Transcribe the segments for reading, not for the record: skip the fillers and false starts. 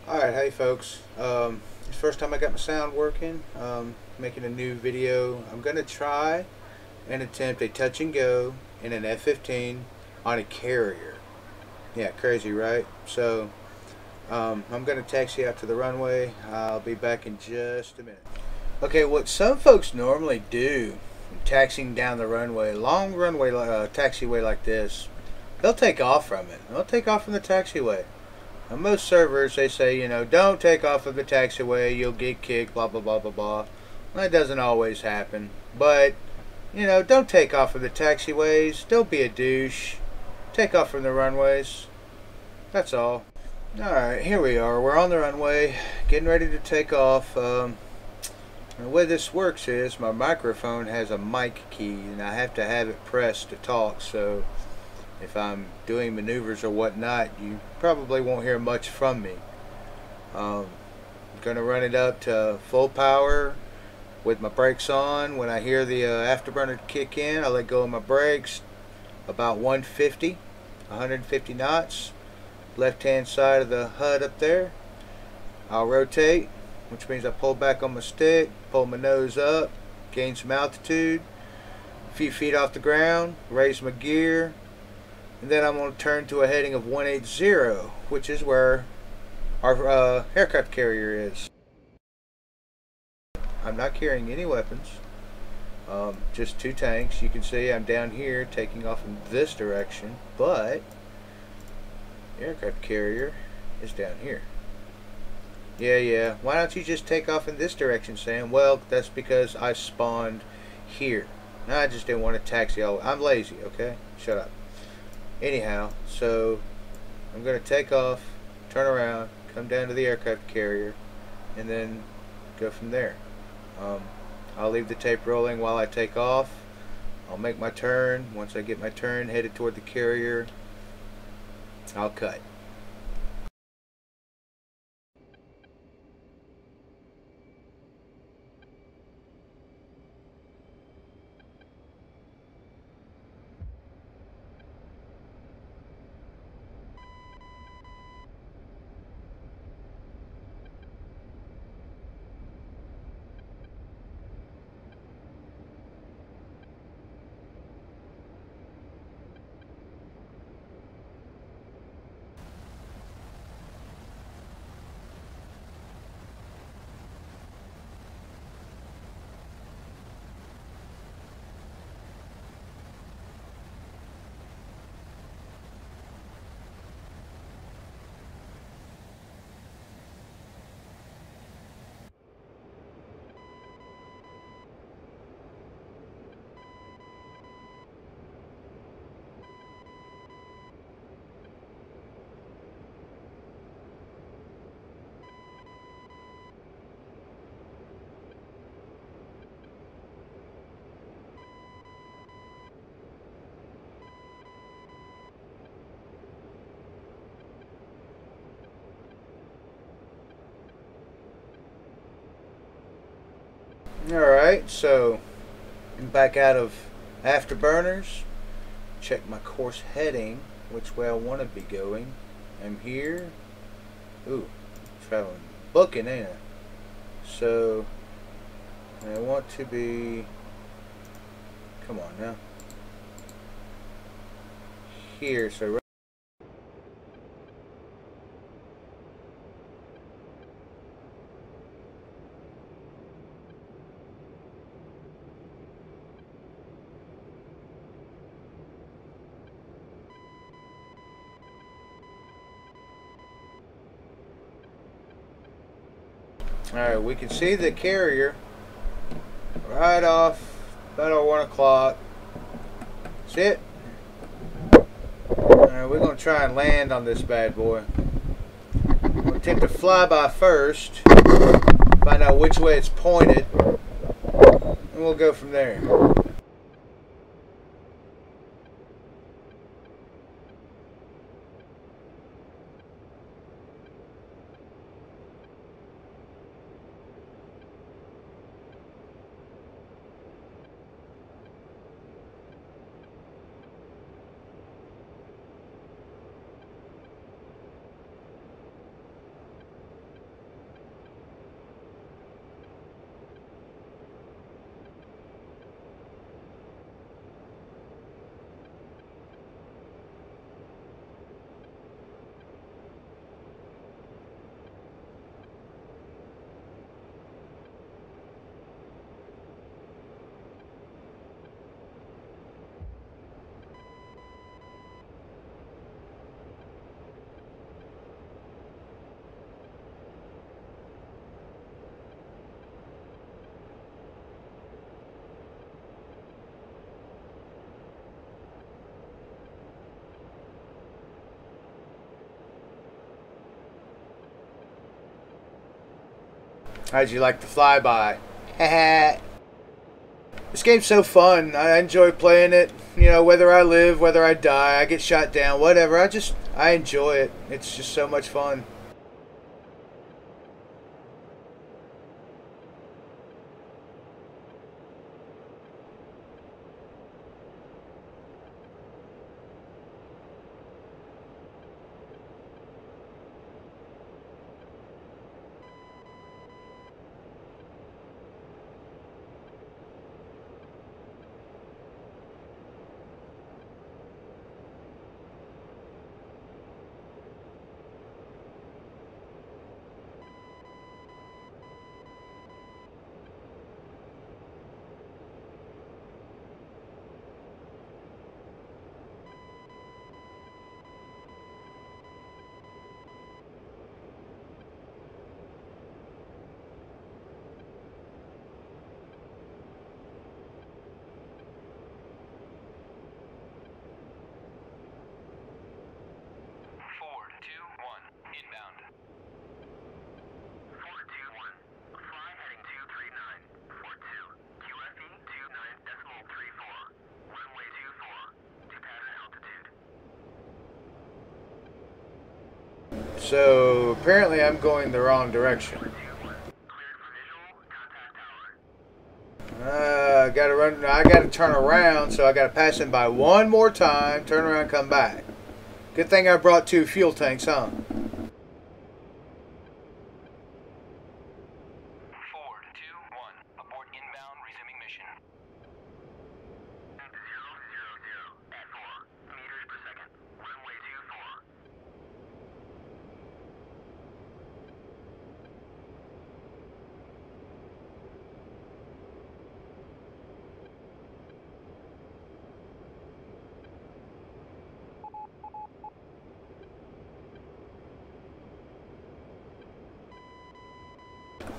Alright, hey folks. It's the first time I got my sound working. Making a new video. I'm going to try and attempt a touch and go in an F-15 on a carrier. Yeah, crazy, right? So, I'm going to taxi out to the runway. I'll be back in just a minute. Okay, what some folks normally do, taxiing down the runway, long runway taxiway like this, they'll take off from it. They'll take off from the taxiway. Now, most servers, they say, don't take off of the taxiway, you'll get kicked, blah, blah, blah, blah, blah. Well, that doesn't always happen. But, don't take off of the taxiways. Don't be a douche. Take off from the runways. That's all. Alright, here we are. We're on the runway, getting ready to take off. The way this works is my microphone has a mic key, and I have to have it pressed to talk, so if I'm doing maneuvers or whatnot, you probably won't hear much from me. I'm going to run it up to full power with my brakes on. When I hear the afterburner kick in, I let go of my brakes. About 150 knots. Left hand side of the HUD up there. I'll rotate, which means I pull back on my stick, pull my nose up, gain some altitude, a few feet off the ground, raise my gear, and then I'm going to turn to a heading of 180, which is where our aircraft carrier is. I'm not carrying any weapons, just two tanks. You can see I'm down here taking off in this direction, but the aircraft carrier is down here. Yeah, why don't you just take off in this direction, Sam? Well, that's because I spawned here. I just didn't want to taxi all. I'm lazy, okay? Shut up. Anyhow, so I'm going to take off, turn around, come down to the aircraft carrier, and then go from there. I'll leave the tape rolling while I take off. I'll make my turn. Once I get my turn headed toward the carrier, I'll cut. Alright, so I'm back out of afterburners. Check my course heading, which way I want to be going. I'm here. Ooh, traveling booking, ain't I? So I want to be, come on now, here. So alright, we can see the carrier right off about 1 o'clock. See it? Alright, we're going to try and land on this bad boy. We'll attempt to fly by first, find out which way it's pointed, and we'll go from there. How'd you like the flyby? This game's so fun. I enjoy playing it. You know, whether I live, whether I die, I get shot down, whatever. I enjoy it. It's just so much fun. So apparently I'm going the wrong direction. I gotta run. I gotta turn around, so I gotta pass him by one more time. Turn around, come back. Good thing I brought 2 fuel tanks, huh?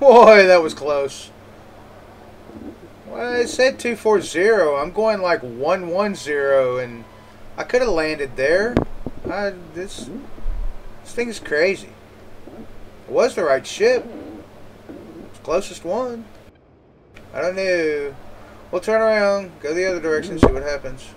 Boy, that was close. Well, it said 240. I'm going like 110, and I could have landed there. This thing is crazy. It was the right ship. It's the closest one. I don't know. We'll turn around, go the other direction, see what happens.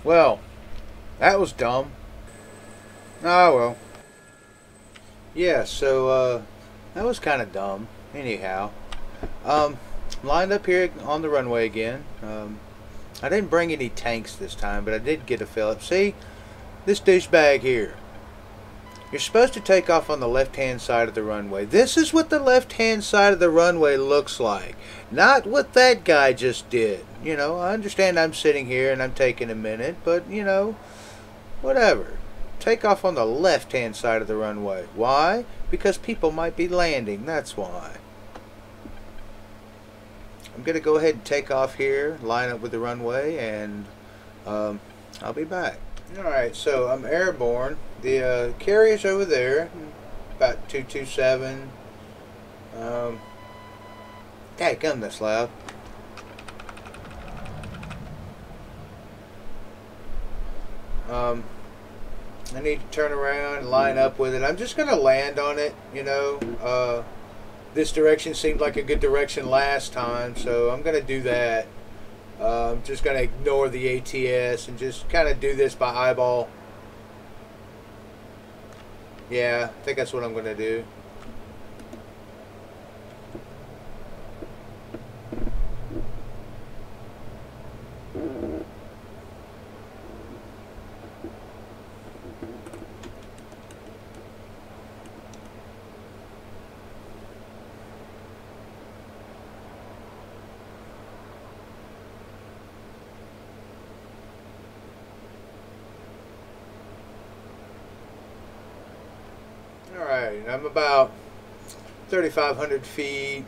Well, that was dumb. Oh well. Yeah, so that was kind of dumb. Anyhow, lined up here on the runway again. I didn't bring any tanks this time, but I did get a fill up. See, this douchebag here. You're supposed to take off on the left-hand side of the runway. This is what the left-hand side of the runway looks like. Not what that guy just did. You know, I understand I'm sitting here and I'm taking a minute, but, you know, whatever. Take off on the left-hand side of the runway. Why? Because people might be landing. That's why. I'm going to go ahead and take off here, line up with the runway, and I'll be back. Alright, so I'm airborne. The carrier's over there, about 227. Dadgum, that's loud. I need to turn around and line up with it. I'm just going to land on it, you know. This direction seemed like a good direction last time, so I'm going to do that. I'm just going to ignore the ATS and just kind of do this by eyeball. Yeah, I think that's what I'm going to do. I'm about 3,500 feet,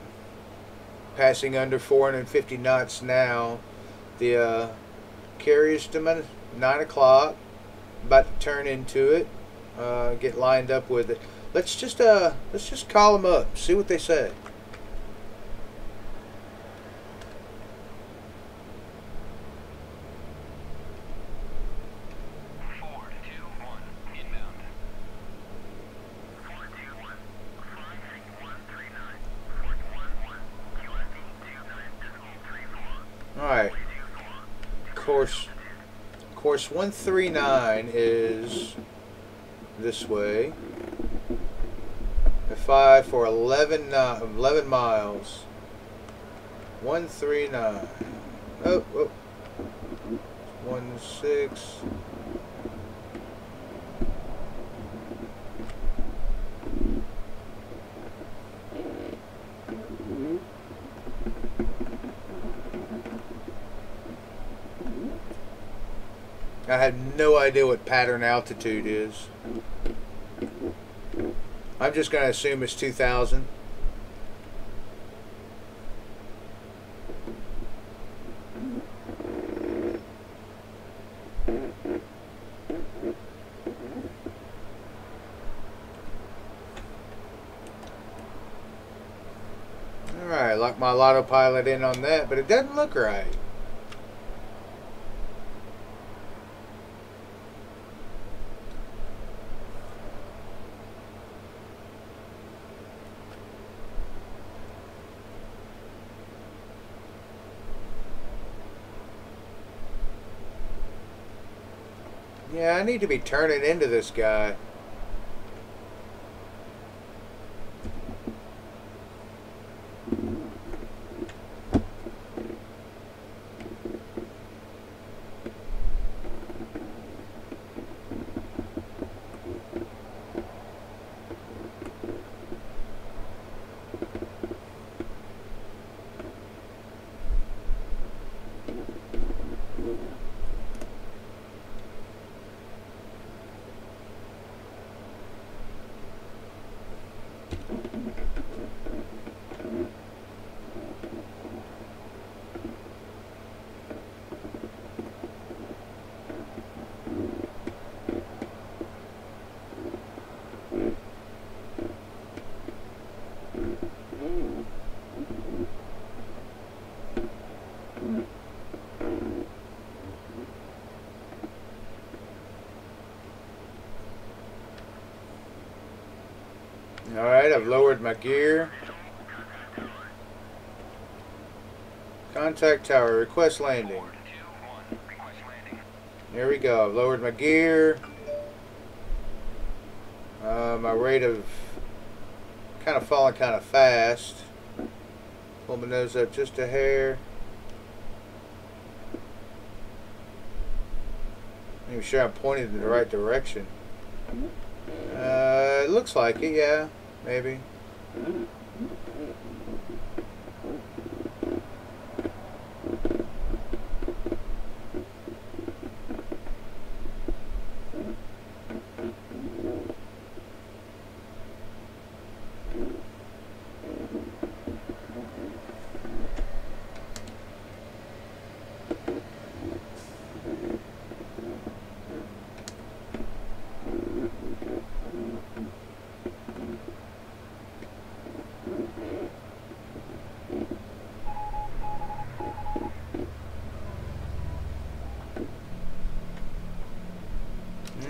passing under 450 knots now. The carrier's to 9 o'clock, about to turn into it, get lined up with it. Let's just call them up, see what they say. Alright, course 139 is this way. F5 for 11 miles. 139. Oh, 16. I have no idea what pattern altitude is. I'm just going to assume it's 2,000. Alright, lock my lotto pilot in on that, but it doesn't look right. Yeah, I need to be turning into this guy. Alright, I've lowered my gear. Contact tower, request landing. There we go, I've lowered my gear. My rate of kind of falling kind of fast. Pull my nose up just a hair. I'm even sure I'm pointed in the right direction. It looks like it, yeah, maybe.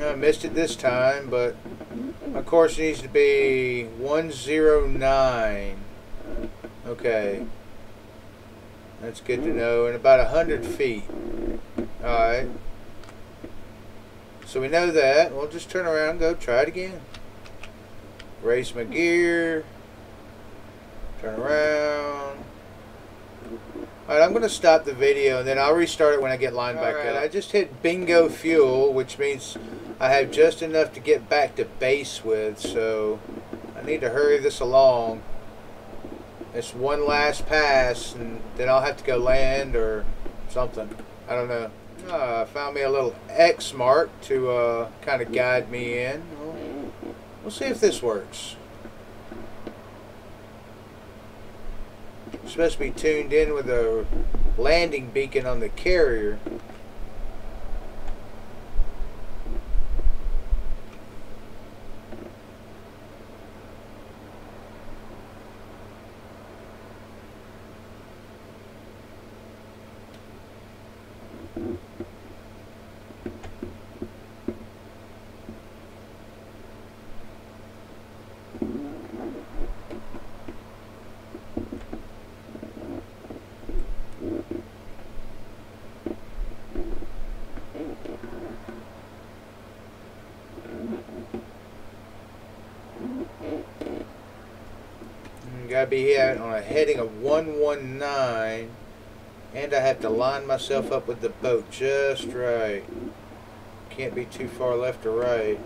I missed it this time, but my course needs to be 109. Okay. That's good to know. And about 100 feet. Alright. So we know that. We'll just turn around and go try it again. Raise my gear. Turn around. Alright, I'm going to stop the video and then I'll restart it when I get lined back up. I just hit bingo fuel, which means I have just enough to get back to base with, so I need to hurry this along. It's one last pass and then I'll have to go land or something. I don't know. I found me a little X mark to kind of guide me in. We'll see if this works. It's supposed to be tuned in with a landing beacon on the carrier. Gotta be here on a heading of 119, and I have to line myself up with the boat just right. Can't be too far left or right.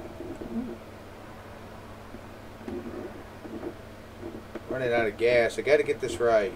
Running out of gas. I gotta get this right.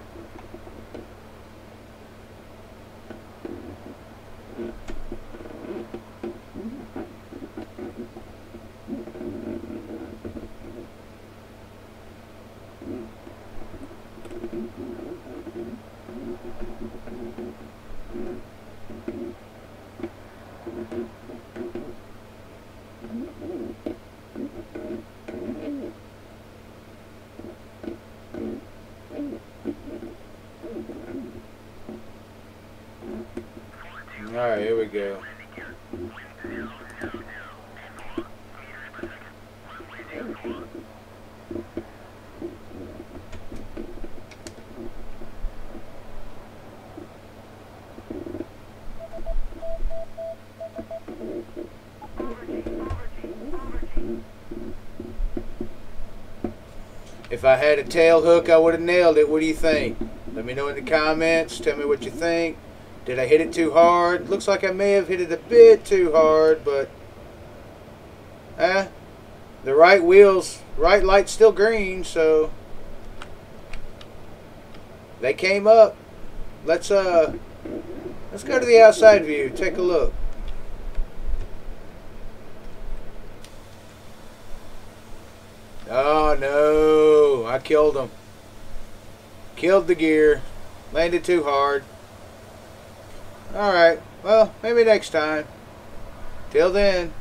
Alright, here we go. If I had a tail hook, I would have nailed it. What do you think? Let me know in the comments. Tell me what you think. Did I hit it too hard? Looks like I may have hit it a bit too hard, but the right wheels, right light's still green, so they came up. Let's go to the outside view. Take a look. Oh no, I killed him. Killed the gear. Landed too hard. Alright, well, maybe next time. Till then.